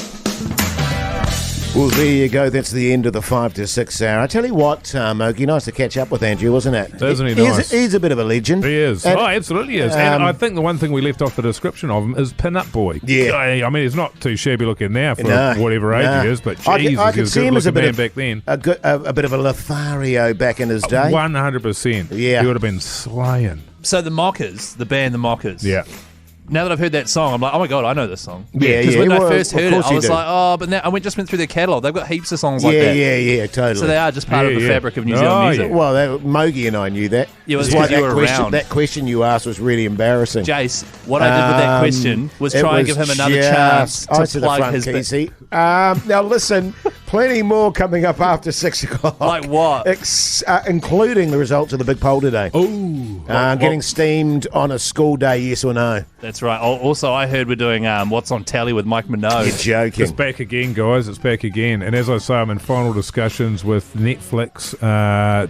Well, there you go. That's the end of the 5 to 6 hour. I tell you what, Mogi, nice to catch up with Andrew, wasn't it? Isn't he nice? He's a bit of a legend. He is. Absolutely is. And I think the one thing we left off the description of him is pin-up boy. Yeah. I mean, he's not too shabby looking now for whatever age he is, but I Jesus, could see him as a bit back then. A bit of a Lothario back in his day. 100%. Yeah. He would have been slaying. So the Mockers, the band The Mockers. Yeah. Now that I've heard that song, I'm like, oh my God, I know this song. Yeah, Because when I well, first heard it, course I you was do. like, oh, but now I just went through their catalogue. They've got heaps of songs like that. Yeah, totally. So they are just part of the fabric of New Zealand music. yeah. Well, Mogi and I knew that. Yeah, well, That's why because you were around. that question you asked was really embarrassing. Jase, what I did with that question was It try and was give him another just chance eyes to the plug front, his Keyzie. Now listen, plenty more coming up after 6 o'clock. Like what? Including the results of the big poll today. Oh. Getting steamed on a school day, yes or no? That's right. Also, I heard we're doing What's on Tally with Mike Minogue. You're joking. It's back again, guys. It's back again. And as I say, I'm in final discussions with Netflix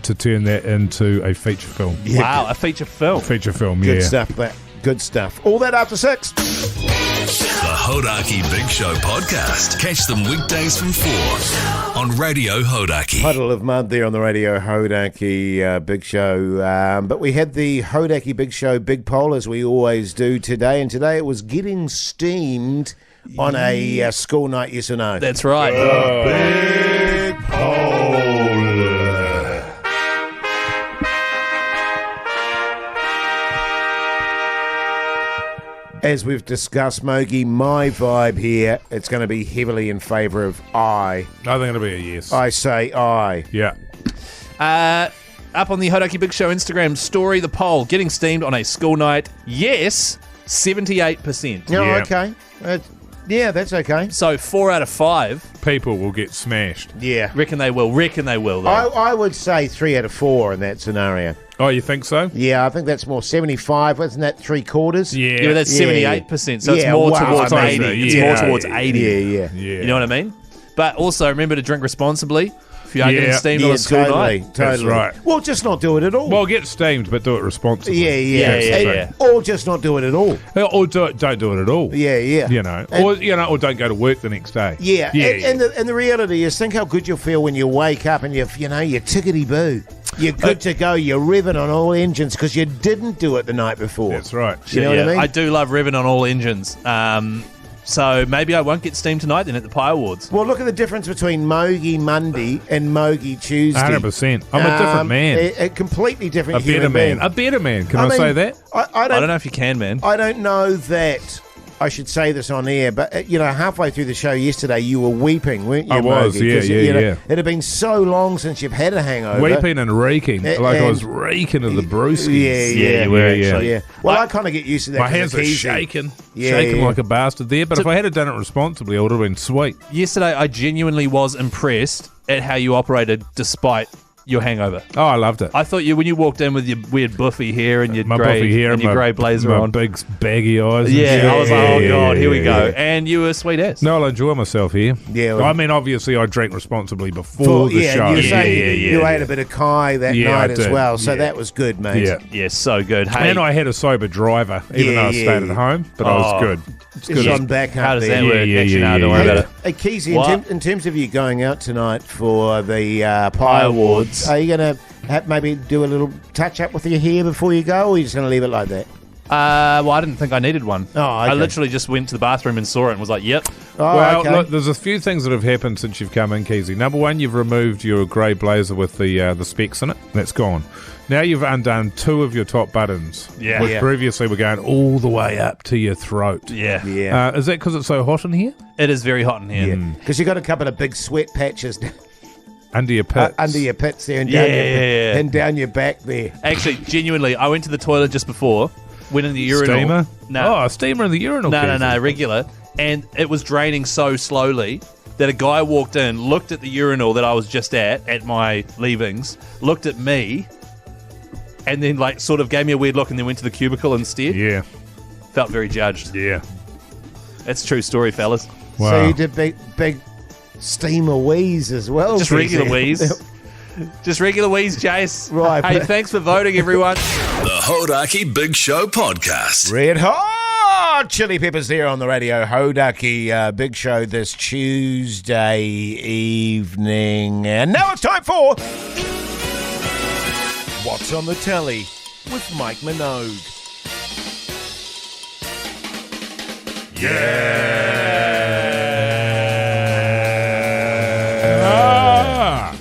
to turn that into a feature film. Wow, a feature film. Feature film, Good stuff, that. Good stuff. All that after 6. The Hodaki Big Show Podcast. Catch them weekdays from 4 on Radio Hodaki. Puddle of mud there on the Radio Hodaki Big Show. But we had the Hodaki Big Show Big Poll, as we always do today. And today it was getting steamed on a school night, yes or no? That's right. Big poll. As we've discussed, Mogi, my vibe here, it's going to be heavily in favour of I. I think it'll be a yes. I say I. Yeah. Up on the Hodaki Big Show Instagram story, the poll, getting steamed on a school night, yes, 78%. No, Yeah. okay. Yeah, that's okay. So 4 out of 5 People will get smashed. Yeah. reckon they will. Though. I would say 3 out of 4 in that scenario. Oh, you think so? Yeah, I think that's more 75. Wasn't that 3/4? Yeah, but that's Yeah. 78%. So it's Yeah, more wow, towards I 80. mean, It's yeah. more towards 80. Yeah. You know what I mean? But also remember to drink responsibly if you are getting steamed on Yeah, a school totally. night. That's right. Well, just not do it at all. Well, get steamed, but do it responsibly. Yeah. Or just not do it at all. Or don't do it at all. Yeah. You know, or don't go to work the next day. Yeah. And the reality is, think how good you'll feel when you wake up and you're tickety-boo. You're good to go. You're revving on all engines because you didn't do it the night before. That's right. You know what I mean? I do love revving on all engines. So maybe I won't get steamed tonight then at the Pie Awards. Well, look at the difference between Mogi Monday and Mogi Tuesday. 100%. I'm a different man. A completely different A better human man. being. A better man. Can I mean, say that? I I don't know if you can, man. I don't know that I should say this on air, but halfway through the show yesterday, you were weeping, weren't you? I was, Mogi? 'Cause, yeah. It had been so long since you've had a hangover. Weeping and reeking. Like I was reeking of the brewskis. Yeah, you were actually. Yeah. Well, I kind of get used to that. My 'cause hands of are Keyzie. shaking. Yeah, Shaking yeah. like a bastard there. But if I had done it responsibly, I would have been sweet. Yesterday, I genuinely was impressed at how you operated despite your hangover. Oh, I loved it. I thought when you walked in with your weird buffy hair and your My grey buffy hair and your my, grey blazer my on. big baggy eyes. and Yeah, shit. I was like, oh God, here we go. yeah. And you were sweet ass. No, I'll enjoy myself here. Yeah, well- I mean, obviously, I drank responsibly before the show. You say you yeah. ate a bit of Kai that Yeah, night I as did. well, so Yeah. that was good, mate. Yeah. Yeah, so good. Hey, And I had a sober driver, even though I stayed at home, but I was good. It's It's good. on back how up does there. that work? Yeah, Actually, yeah, no, don't worry yeah. about it. Hey, Keyzie, What? in terms of you going out tonight for the Pie Awards, are you going to maybe do a little touch-up with your hair before you go, or are you just going to leave it like that? Well, I didn't think I needed one. Oh, okay. I literally just went to the bathroom and saw it and was like, yep. Oh, Well, okay. look, there's a few things that have happened since you've come in, Keyzie. Number one, you've removed your grey blazer with the specs in it. That's gone. Now you've undone 2 of your top buttons. Yeah. Which Yeah. previously were going all the way up to your throat. Yeah. Yeah. Is that because it's so hot in here? It is very hot in here. Because you got a couple of big sweat patches Under your pits? under your pits there and Yeah, down, yeah. and down your back there. Actually, genuinely, I went to the toilet just before, went in the urinal. Steamer? No. Oh, a steamer in the urinal. No, regular. And it was draining so slowly that a guy walked in, looked at the urinal that I was just at my leavings, looked at me, and then like sort of gave me a weird look and then went to the cubicle instead. Yeah. Felt very judged. Yeah. That's a true story, fellas. Wow. So you did big steamer wheeze as well. Just Keyzie. regular wheeze. Just regular wheeze, Jase. Right, Hey, but- thanks for voting, everyone. The Hodaki Big Show Podcast. Red Hot Chili Peppers there on the radio. Hodaki Big Show this Tuesday evening. And now it's time for What's on the Telly with Mike Minogue. Ah,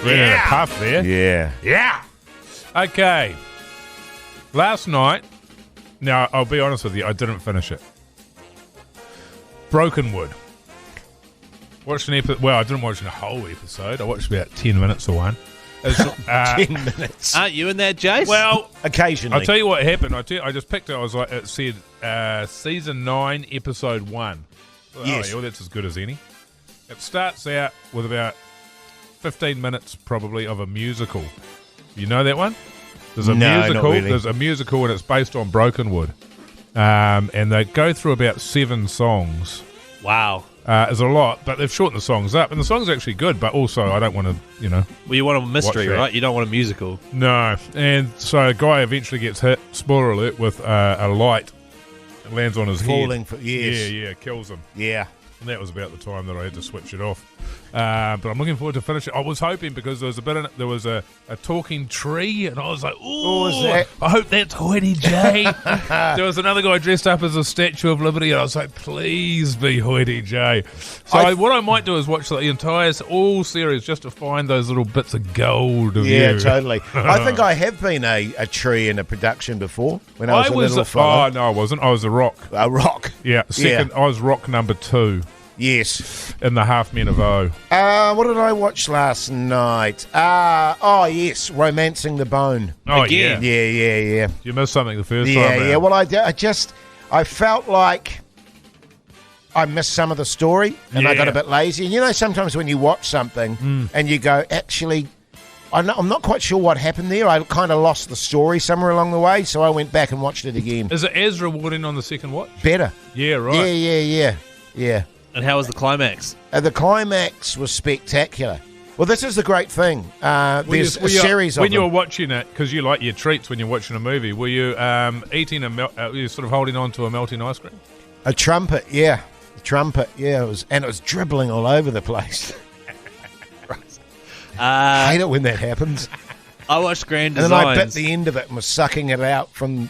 we're in a puff there. Yeah. Yeah. Okay. Last night, now I'll be honest with you, I didn't finish it. Broken Wood. Watched an episode. Well, I didn't watch the whole episode. I watched about 10 minutes of one. It's, 10 minutes. Aren't you in that, Jase? well, Occasionally. I'll tell you what happened. I just picked it. I was like, it said season 9, episode 1. Well, Yes. Oh, yeah, well, that's as good as any. It starts out with about 15 minutes, probably, of a musical. You know that one? There's a No, not musical. really. There's a musical, and it's based on Broken Wood. And they go through about 7 songs. wow. There's a lot, but they've shortened the songs up, and the songs are actually good. But also, I don't want to, Well, you want a mystery, Watch that. right? You don't want a musical. No. And so a guy eventually gets hit, spoiler alert, with a light. It lands on his Falling head. for yes. Yeah, kills him. Yeah. And that was about the time that I had to switch it off. But I'm looking forward to finish it. I was hoping because there was a bit in it, there was a talking tree, and I was like, ooh, was that? I hope that's Hoity J. There was another guy dressed up as a Statue of Liberty, and I was like, please be Hoity J. So what I might do is watch the entire all series just to find those little bits of gold of Yeah, you. totally. I think I have been a tree in a production before when I was a little Oh, fella. no, I wasn't. I was a rock. A rock. Yeah, second. I was rock number 2 Yes. in the Half Men of O. What did I watch last night? Yes, Romancing the Bone. Oh, Again. yeah. Yeah. You missed something the first time Yeah, round. yeah. Well, I felt like I missed some of the story and I got Yeah. a bit lazy. And you know, sometimes when you watch something and you go, actually, I'm not quite sure what happened there. I kind of lost the story somewhere along the way, so I went back and watched it again. Is it as rewarding on the second watch? Better. Yeah, right. Yeah. And how was the climax? The climax was spectacular. Well, this is the great thing. There's a series of when you were them. watching it, because you like your treats when you're watching a movie, were you eating were you sort of holding on to a melting ice cream? A trumpet, yeah. A trumpet, yeah. It was dribbling all over the place. I hate it when that happens. I watched Grand And Designs. then I bit the end of it and was sucking it out from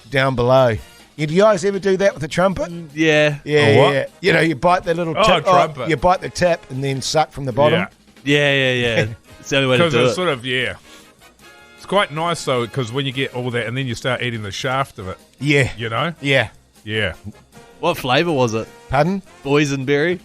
down below. Do you guys ever do that with a trumpet? Yeah. Yeah, what? yeah. You know, you bite the little tip. trumpet. You bite the tip and then suck from the bottom. Yeah. It's the only way to Because do it's it. sort of, It's quite nice, though, because when you get all that and then you start eating the shaft of it, Yeah. you know? Yeah. Yeah. What flavour was it? Pardon? Boysenberry?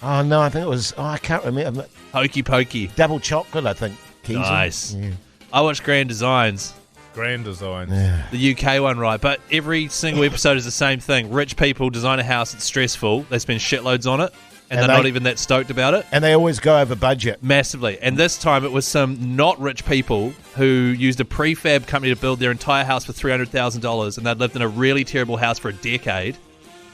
Oh, no, I think it was... I can't remember. Hokey pokey. Double chocolate, I think. Keyzie. Nice. Yeah. I watched Grand Designs. Grand design. The UK one, right? But every single episode is the same thing. Rich people design a house that's stressful. They spend shitloads on it, and they're they- not even that stoked about it. And they always go over budget. Massively. And this time it was some not rich people who used a prefab company to build their entire house for $300,000, and they'd lived in a really terrible house for a decade.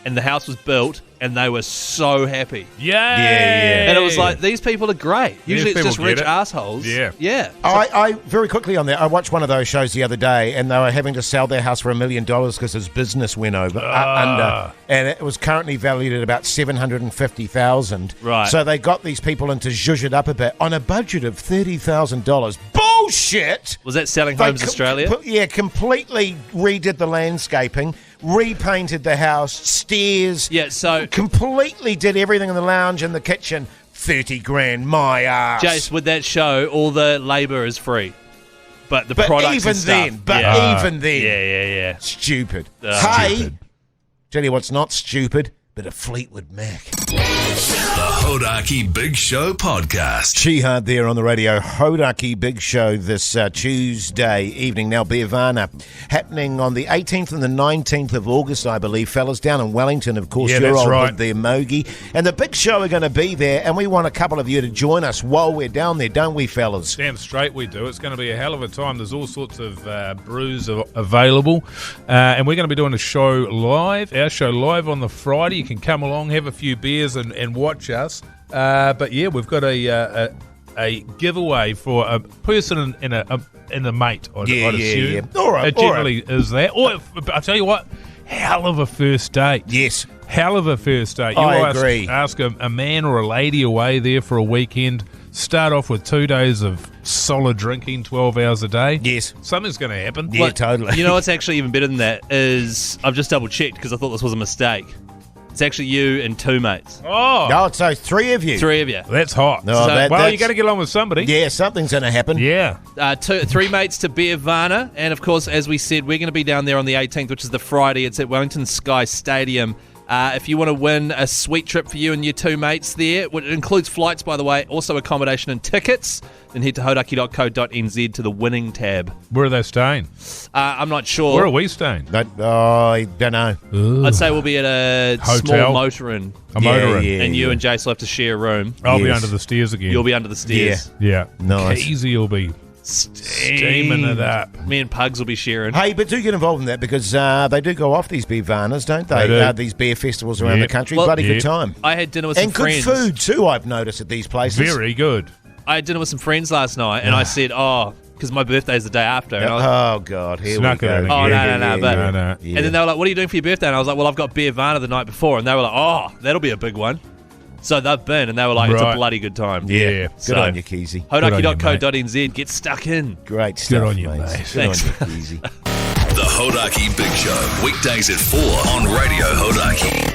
And the house was built, and they were so happy. Yay! Yeah. And it was like, these people are great. Usually it's people just get rich it. assholes. Yeah. Yeah. I very quickly on that, I watched one of those shows the other day, and they were having to sell their house for $1 million because his business went under, and it was currently valued at about $750,000. Right. So they got these people in to zhuzh it up a bit on a budget of $30,000. bullshit. Was that Selling They Homes Australia? Completely redid the landscaping, repainted the house, stairs. Yeah, so Completely did everything in the lounge and the kitchen. 30 grand, my ass. Jase, with that show, all the labour is free. But the products even and stuff. then, even then. Yeah. Stupid. Hey, Stupid. tell you what's not stupid, but a Fleetwood Mac. The Hodaki Big Show podcast. Shihad there on the radio. Hodaki Big Show this Tuesday evening. Now, Beervana happening on the 18th and the 19th of August, I believe. Fellas, down in Wellington, of course, Yeah, you're that's all right. with the Emogi. And the Big Show are going to be there, and we want a couple of you to join us while we're down there, don't we, fellas? Damn straight we do. It's going to be a hell of a time. There's all sorts of brews available. And we're going to be doing a show live, our show live on the Friday. You can come along, have a few beers and watch us. But yeah, we've got a giveaway for a person and a mate, I'd assume. Yeah. All right, It generally is that. Or, I'll tell you what, hell of a first date. Yes. Hell of a first date. I agree. Ask a man or a lady away there for a weekend. Start off with 2 days of solid drinking, 12 hours a day. Yes. Something's going to happen. Yeah, totally. You know what's actually even better than that is I've just double checked because I thought this was a mistake. It's actually you and two mates. Oh, No, so 3 of you. 3 of you. that's hot. No, So- Well, you got to get along with somebody. Yeah, something's going to happen. Yeah. 3 mates to Beervana. And of course, as we said, we're going to be down there on the 18th, which is the Friday. It's at Wellington Sky Stadium. If you want to win a sweet trip for you and your 2 mates there, it includes flights, by the way, also accommodation and tickets, then head to hodaki.co.nz to the winning tab. Where are they staying? I'm not sure. Where are we staying? I don't know. I'd say we'll be at a Hotel? small motor inn, A motor inn. and you and Jace will have to share a room. I'll be Yes. under the stairs again. You'll be under the stairs. Yeah. Nice. Keyzie will be steaming it up. Me and Pugs will be sharing. Hey, but do get involved in that because they do go off these Beervanas, don't they? They do. These beer festivals around Yep. the country. Well, Bloody yep. good time. I had dinner with some And good friends. food too, I've noticed at these places. Very good. I had dinner with some friends last night, and I said, because my birthday's the day after. And I was, Oh, God. Here Snuck we it go. in Oh, again. no, but- No. Yeah. And then they were like, what are you doing for your birthday? And I was like, well, I've got Beervana the night before. And they were like, oh, that'll be a big one. So they've been, and they were like, it's a Right. bloody good time. Yeah. Good So- on you, Keyzie. Hodaki.co.nz. Get stuck in. Great stuff, on you, mate. mate. Good on Thanks. you, Keyzie. The Hodaki Big Show. Weekdays at 4 on Radio Hodaki.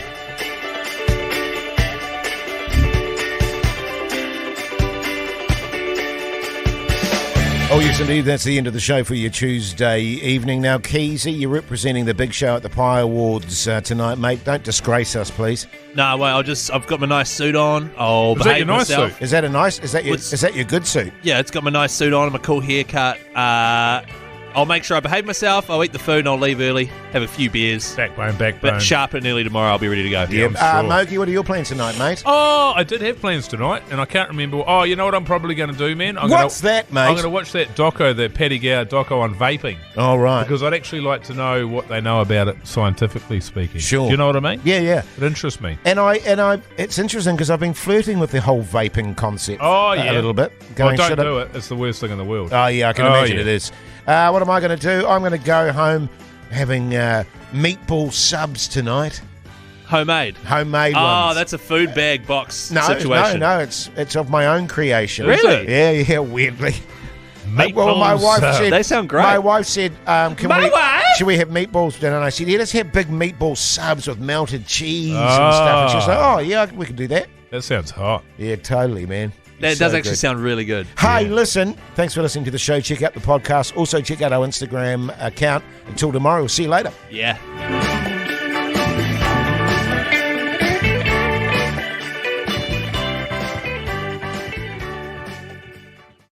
Oh, yes, indeed. That's the end of the show for your Tuesday evening. Now, Keyzie, you're representing the big show at the Pie Awards tonight, mate. Don't disgrace us, please. No, wait, I've got my nice suit on. I'll Is that behave your nice myself. suit? Is that a nice? Is that your good suit? Yeah, it's got my nice suit on and my cool haircut. I'll make sure I behave myself. I'll eat the food and I'll leave early, have a few beers. Backbone. But sharp and early tomorrow, I'll be ready to go. Yeah, I'm sure. Mogi, what are your plans tonight, mate? Oh, I did have plans tonight, and I can't remember. Oh, you know what I'm probably going to do, man? What's that, mate? I'm going to watch that doco, the Paddy Gower doco on vaping, All right. because I'd actually like to know what they know about it, scientifically speaking. Sure. Do you know what I mean? Yeah. It interests me. And it's interesting because I've been flirting with the whole vaping concept. Oh, yeah. A little bit. Well, Should don't I- do it. It's the worst thing in the world. Oh, yeah, I can Oh, imagine yeah. it is. What am I going to do? I'm going to go home having meatball subs tonight. Homemade. Homemade Oh, ones. that's a food bag box No, situation. it's of my own creation. Is Really? it? Yeah, weirdly. Meatballs, Well, my wife said... They sound great. My wife said, wife? should we have meatballs for dinner? And I said, yeah, let's have big meatball subs with melted cheese and stuff. And she was like, oh, yeah, we can do that. That sounds hot. Yeah, totally, man. That It's does so actually good. sound really good. Hey, listen, thanks for listening to the show. Check out the podcast. Also, check out our Instagram account. Until tomorrow, we'll see you later. Yeah.